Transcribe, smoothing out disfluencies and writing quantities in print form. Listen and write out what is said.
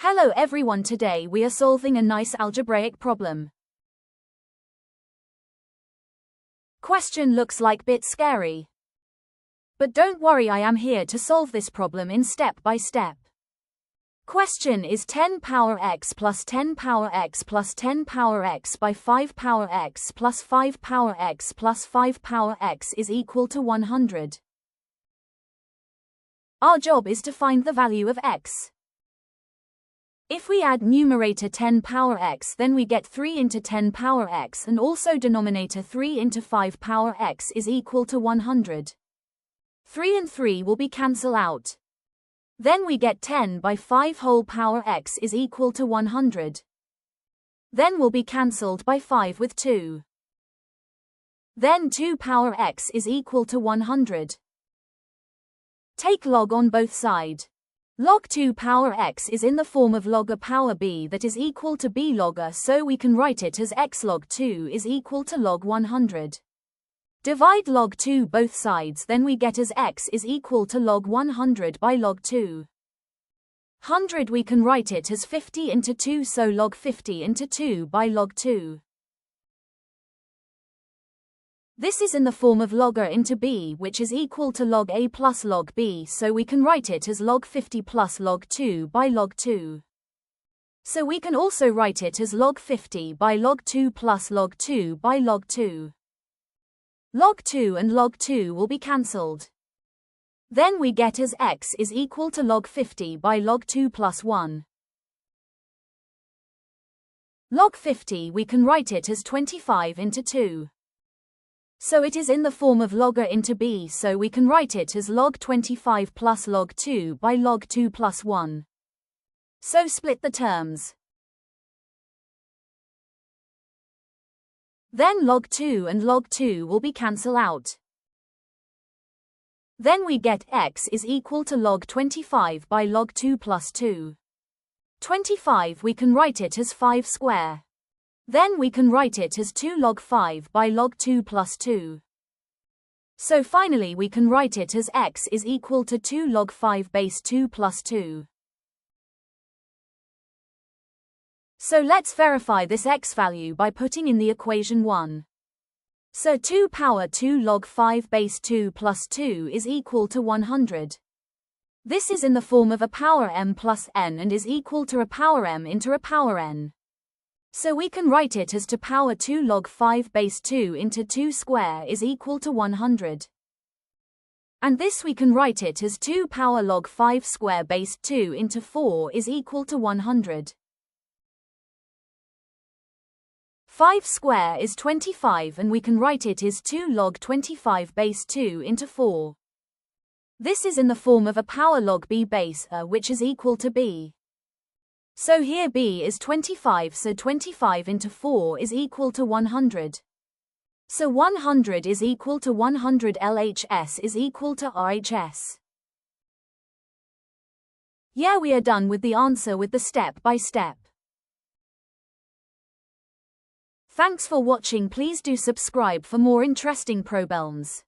Hello everyone, today we are solving a nice algebraic problem. Question looks like bit scary. But don't worry, I am here to solve this problem in step by step. Question is 10 power x plus 10 power x plus 10 power x by 5 power x plus 5 power x plus 5 power x is equal to 100. Our job is to find the value of x. If we add numerator 10 power x, then we get 3 into 10 power x, and also denominator 3 into 5 power x is equal to 100. 3 and 3 will be cancel out. Then we get 10 by 5 whole power x is equal to 100. Then will be cancelled by 5 with 2. Then 2 power x is equal to 100. Take log on both sides. Log 2 power x is in the form of log a power b that is equal to b log a, so we can write it as x log 2 is equal to log 100. Divide log 2 both sides, then we get as x is equal to log 100 by log 2. 100 we can write it as 50 into 2, so log 50 into 2 by log 2. This is in the form of log a into b, which is equal to log a plus log b, so we can write it as log 50 plus log 2 by log 2. So we can also write it as log 50 by log 2 plus log 2 by log 2. Log 2 and log 2 will be cancelled. Then we get as x is equal to log 50 by log 2 plus 1. Log 50 we can write it as 25 into 2. So it is in the form of log a into b, so we can write it as log 25 plus log 2 by log 2 plus 1. So split the terms. Then log 2 and log 2 will be cancel out. Then we get x is equal to log 25 by log 2 plus 2. 25 we can write it as 5 square. Then we can write it as 2 log 5 by log 2 plus 2. So finally we can write it as x is equal to 2 log 5 base 2 plus 2. So let's verify this x value by putting in the equation 1. So 2 power 2 log 5 base 2 plus 2 is equal to 100. This is in the form of a power m plus n and is equal to a power m into a power n. So we can write it as 2 power 2 log 5 base 2 into 2 square is equal to 100. And this we can write it as 2 power log 5 square base 2 into 4 is equal to 100. 5 square is 25, and we can write it as 2 log 25 base 2 into 4. This is in the form of a power log b base a, which is equal to b. So here b is 25, so 25 into 4 is equal to 100. So 100 is equal to 100, LHS is equal to RHS. Yeah, we are done with the answer with the step by step. Thanks for watching. Please do subscribe for more interesting problems.